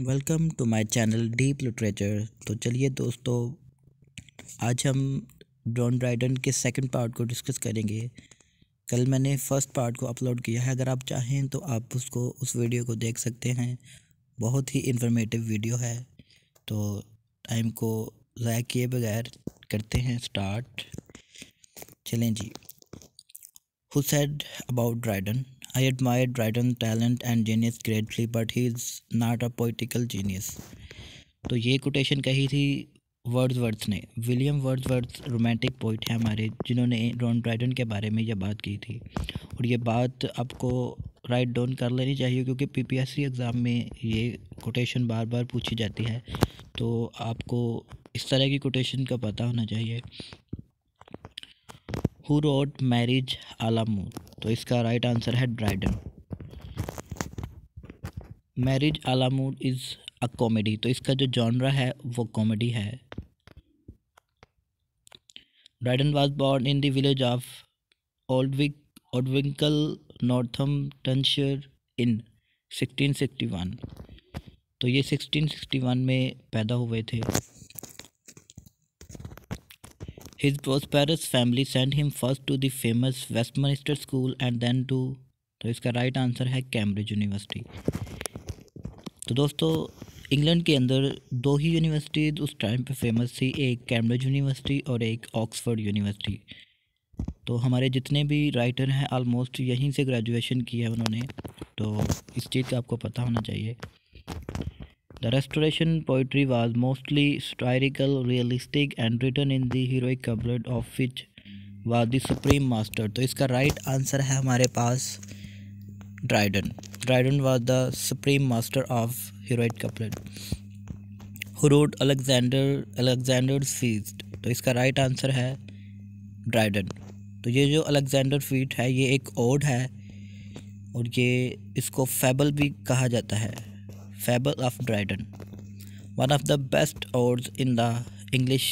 Welcome to my channel deep literature. तो चलिए दोस्तों, आज हम जॉन ड्राइडन के सेकंड पार्ट को डिस्कस करेंगे। कल मैंने फ़र्स्ट पार्ट को अपलोड किया है, अगर आप चाहें तो आप उस वीडियो को देख सकते हैं। बहुत ही इन्फॉर्मेटिव वीडियो है। तो टाइम को ज़ाया किए बगैर करते हैं स्टार्ट। चलें जी। Who said about Dryden? I admired Dryden's talent and genius greatly, but he is not a poetical genius. तो ये कोटेशन कही थी वर्ड्सवर्थ ने। विलियम वर्ड्सवर्थ रोमांटिक पोइट है हमारे, जिन्होंने जॉन ड्राइडन के बारे में ये बात की थी। और ये बात आपको राइट डाउन कर लेनी चाहिए, क्योंकि पीपीएससी एग्ज़ाम में ये कोटेशन बार बार पूछी जाती है। तो आपको इस तरह की कोटेशन का पता होना चाहिए। Who wrote marriage a la mode? तो इसका राइट आंसर है Dryden. Marriage a la mode is a comedy, तो इसका जो जॉनरा है वो कॉमेडी है। Dryden was born in the village of Aldwincle, Northamptonshire in 1661। तो ये 1661 में पैदा हुए थे। His prosperous family sent him first to the famous Westminster School and then to, तो इसका राइट आंसर है कैम्ब्रिज यूनिवर्सिटी। तो दोस्तों, इंग्लैंड के अंदर दो ही यूनिवर्सिटी उस टाइम पे फेमस थी, एक कैम्ब्रिज यूनिवर्सिटी और एक ऑक्सफोर्ड यूनिवर्सिटी। तो हमारे जितने भी राइटर हैं ऑलमोस्ट यहीं से ग्रेजुएशन की है उन्होंने, तो इस चीज़ का आपको पता होना चाहिए। The Restoration poetry was mostly satirical, realistic and written in the heroic couplet of which was the supreme master। तो इसका राइट आंसर है हमारे पास Dryden. Dryden was the supreme master of heroic couplet। Who wrote Alexander's Feast? तो इसका right answer है Dryden. तो ये जो अलेक्जेंडर फीस्ट है ये एक ओड है, और ये इसको फैबल भी कहा जाता है, fable of Dryden. One of the best odes in the English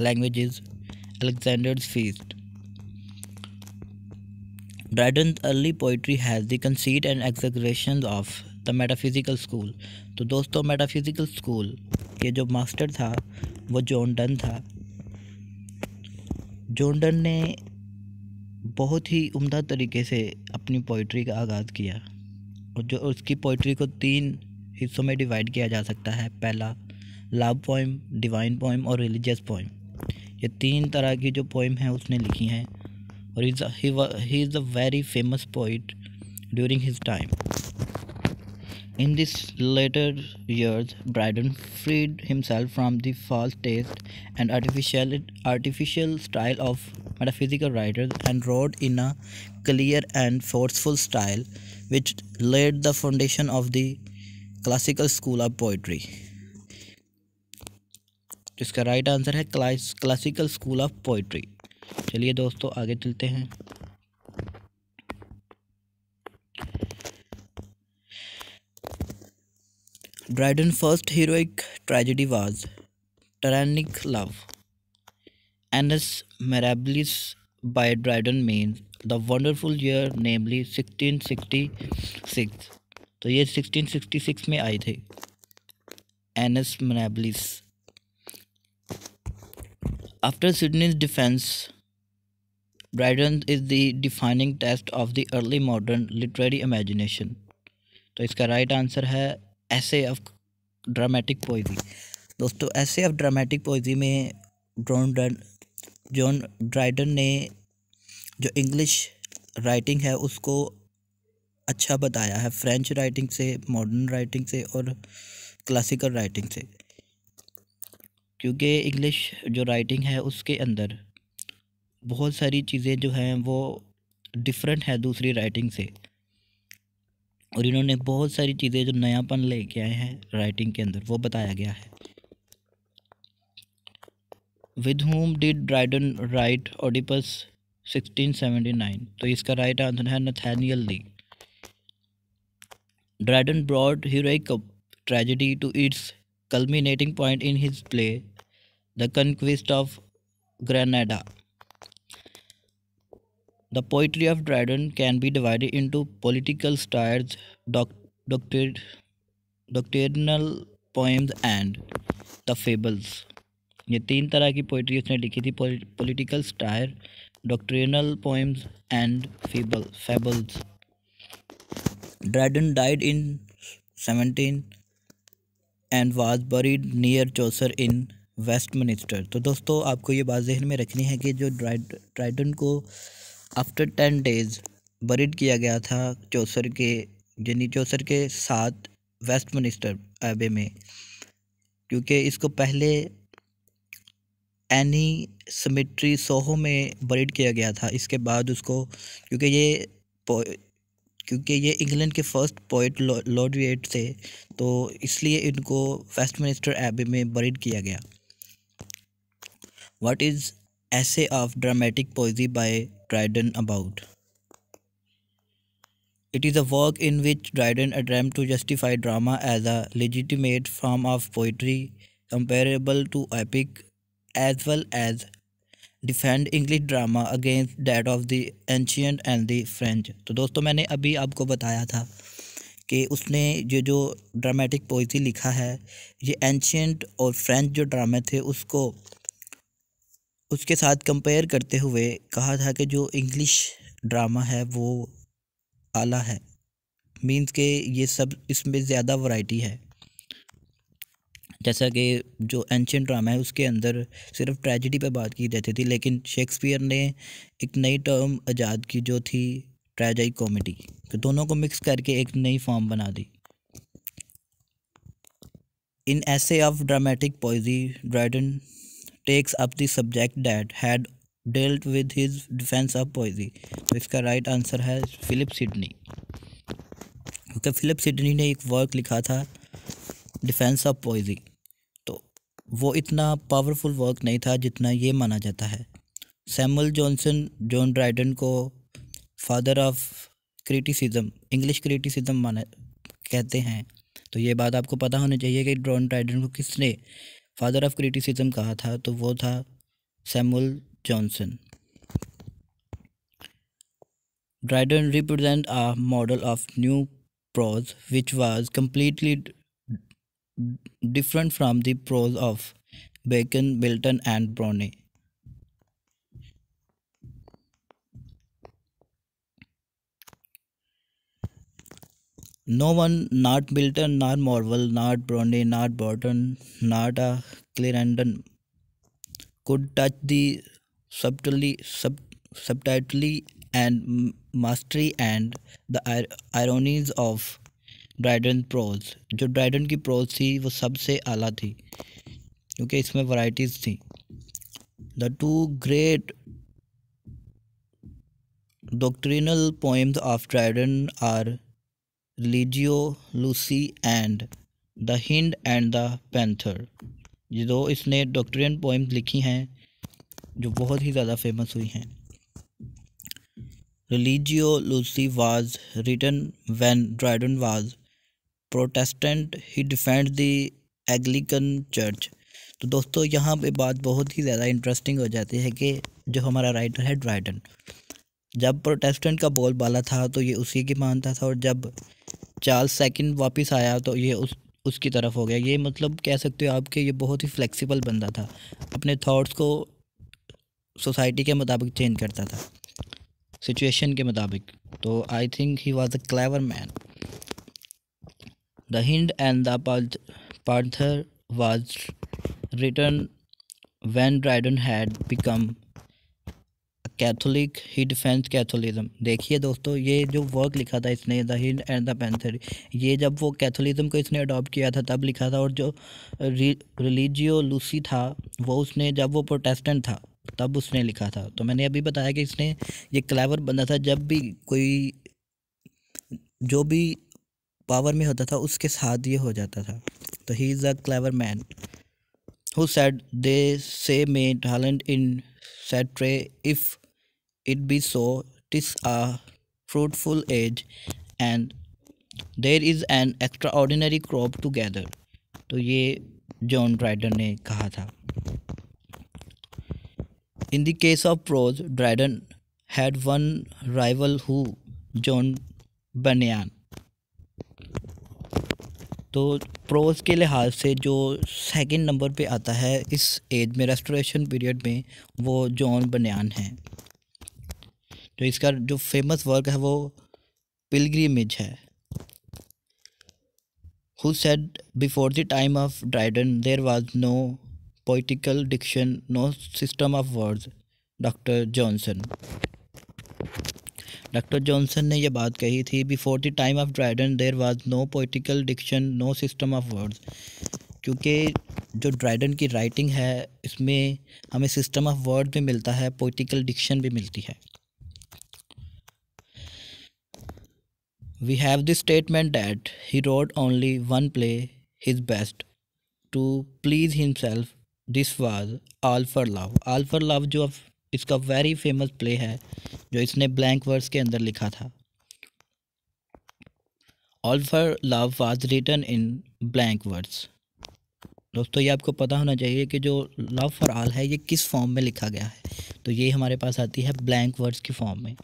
language is Alexander's feast. Dryden early poetry has the conceit and exaggeration of the metaphysical school. तो दोस्तों, मेटाफिजिकल स्कूल के जो मास्टर था वो जॉन डन था। John Donne ने बहुत ही उम्दा तरीके से अपनी पोइट्री का आगाज़ किया, और जो उसकी पोइट्री को 3 हिस्सों में डिवाइड किया जा सकता है। पहला लव पोइम, डिवाइन पोइम और रिलीजियस पोइम। ये 3 तरह की जो पोइम हैं उसने लिखी हैं, और he is a very famous poet during his time. In his later years, Dryden freed himself from the false taste and artificial style of metaphysical writers and wrote in a clear and forceful style, which laid the foundation of the classical school of poetry। इसका right answer है classical school of poetry. चलिए दोस्तों, आगे चलते हैं। Dryden's first heroic tragedy was Tyrannic Love। Annus Mirabilis by Dryden means the wonderful year, namely 1666। तो ये 1666 में आए थे Annus Mirabilis। After Sydney's defense, Dryden is the defining test of the early modern literary imagination। तो इसका right answer है ऐसे of dramatic poesy. दोस्तों, ऐसे ऑफ ड्रामेटिक पोइजी में जॉन ड्राइडन ने जो इंग्लिश राइटिंग है उसको अच्छा बताया है, फ्रेंच राइटिंग से, मॉडर्न राइटिंग से और क्लासिकल राइटिंग से। क्योंकि इंग्लिश जो राइटिंग है उसके अंदर बहुत सारी चीज़ें जो हैं वो डिफरेंट है दूसरी राइटिंग से, और इन्होंने बहुत सारी चीज़ें जो नयापन लेके आए हैं राइटिंग के अंदर वो बताया गया है। With whom did Dryden write Oedipus 1679? तो इसका राइट आंसर है Nathaniel Lee. Dryden brought heroic tragedy to its culminating point in his play The Conquest of Granada। The poetry of Dryden can be divided into political styles, doctrinal poems and the fables. ये 3 तरह की poetry उसने लिखी थी, political stair, doctrinal poems and fables. Dryden died in 17 and was buried near Chaucer in Westminster. तो दोस्तों आपको ये बात जहन में रखनी है कि जो ड्राइडन को आफ्टर 10 डेज बरीड किया गया था चौसर के, यानी चौसर के साथ वेस्टमिनिस्टर एबे में, क्योंकि इसको पहले एनी सिमेट्री सोहो में बरीड किया गया था। इसके बाद उसको, क्योंकि ये इंग्लैंड के फर्स्ट पोइट लॉर्ड थे, तो इसलिए इनको वेस्टमिनिस्टर एबे में बरीड किया गया। What is essay of dramatic poesy by Dryden about? It is a work in which Dryden attempts to justify drama as a legitimate form of poetry comparable to epic, as well as defend English drama against that of the ancient and the French। तो दोस्तों मैंने अभी आपको बताया था कि उसने ये जो ड्रामेटिक पोइट्री लिखा है, ये एंशियंट और फ्रेंच जो ड्रामे थे उसके साथ कंपेयर करते हुए कहा था कि जो इंग्लिश ड्रामा है वो आला है, मींस के ये सब इसमें ज़्यादा वैरायटी है। जैसा कि जो एंशियंट ड्रामा है उसके अंदर सिर्फ ट्रेजेडी पे बात की जाती थी, लेकिन शेक्सपियर ने एक नई टर्म ईजाद की जो थी ट्रेजेडी कॉमेडी। तो दोनों को मिक्स करके एक नई फॉर्म बना दी। इन essay of dramatic पोएजी Dryden takes up the subject that had dealt with his defense of poesy। तो इसका राइट आंसर है फिलिप सिडनी, क्योंकि फिलिप सिडनी ने एक वर्क लिखा था डिफेंस ऑफ पोएजी, तो वो इतना पावरफुल वर्क नहीं था जितना ये माना जाता है। सैमुअल जॉनसन जॉन ड्राइडन को father of criticism, English criticism माना कहते हैं। तो ये बात आपको पता होनी चाहिए कि जॉन ड्राइडन को किसने फादर ऑफ क्रिटिसिज्म कहा था, तो वो था Samuel Johnson. Dryden represent a model of new prose which was completely different from the prose of Bacon, Milton and Browning। No one, not Milton, not Morval, not Browning, not Burton, not Clarendon, could touch the subtlety and mastery and the ironies of Dryden prose. जो Dryden की prose थी वो सबसे आला थी, क्योंकि इसमें varieties थी। The two great doctrinal poems of Dryden are Religio Laici and the hind and the panther. ये दो इसने डॉक्ट्रिनल पोएम्स लिखी हैं जो बहुत ही ज़्यादा फेमस हुई हैं। Religio Laici was written when Dryden was Protestant, he defend the Anglican church. तो दोस्तों यहाँ पे बात बहुत ही ज़्यादा इंटरेस्टिंग हो जाती है कि जो हमारा राइटर है ड्राइडन, जब प्रोटेस्टेंट का बोलबाला था तो ये उसी की मानता था, और जब चार्ल्स सेकंड वापस आया तो ये उसकी तरफ हो गया। ये मतलब कह सकते हो आप कि ये बहुत ही फ्लेक्सिबल बंदा था, अपने थॉट्स को सोसाइटी के मुताबिक चेंज करता था, सिचुएशन के मुताबिक। तो I think he was a clever man. The hind and the panther was written when Dryden had become Catholic, he defence Catholicism. देखिए दोस्तों, ये जो वर्क लिखा था इसने the hind and the panther, ये जब वो कैथोलिज्म को इसने अडॉप्ट किया था तब लिखा था, और जो रिलीजियो लूसी था वो उसने जब वो प्रोटेस्टेंट था तब उसने लिखा था। तो मैंने अभी बताया कि इसने ये क्लेवर बंदा था, जब भी कोई जो भी पावर में होता था उसके साथ ये हो जाता था। तो he is a clever man who said they say may talent in satre if it be so, 'tis a fruitful age and there is an extraordinary crop together। तो ये जॉन ड्राइडन ने कहा था। In the case of prose, Dryden had one rival who John Bunyan। तो pros के लिहाज से जो सेकंड नंबर पे आता है इस एज में, रेस्टोरेशन पीरियड में, वो जॉन बनियान है। तो इसका जो फेमस वर्क है वो पिलग्रिमेज है। Who said before the time of Dryden there was no poetical diction, no system of words? Doctor Johnson. Doctor Johnson ने यह बात कही थी, before the time of Dryden there was no poetical diction, no system of words. क्योंकि जो Dryden की writing है इसमें हमें सिस्टम ऑफ वर्ड भी मिलता है, पोइटिकल डिक्शन भी मिलती है। We have the statement that he wrote only one play, his best, to please himself. This was All for Love. All for Love जो इसका वेरी फेमस प्ले है जो इसने ब्लैंक वर्ड्स के अंदर लिखा था। All for Love was written in blank words. दोस्तों ये आपको पता होना चाहिए कि जो लव फॉर ऑल है ये किस फॉर्म में लिखा गया है, तो ये हमारे पास आती है ब्लैंक वर्ड्स की फॉर्म में।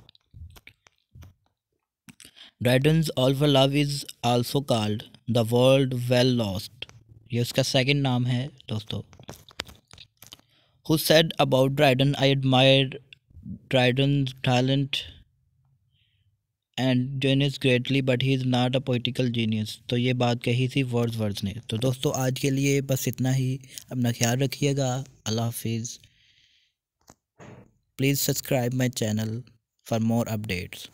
Dryden's All for Love is also called The World Well Lost. ये उसका सेकंड नाम है दोस्तों। Who said about Dryden, I admire Dryden's talent and genius greatly, but he is not a poetical genius. तो ये बात कही थी वर्ड्सवर्थ ने। तो दोस्तों आज के लिए बस इतना ही। अपना ख्याल रखिएगा। अल्लाह हाफिज़। Please subscribe my channel for more updates.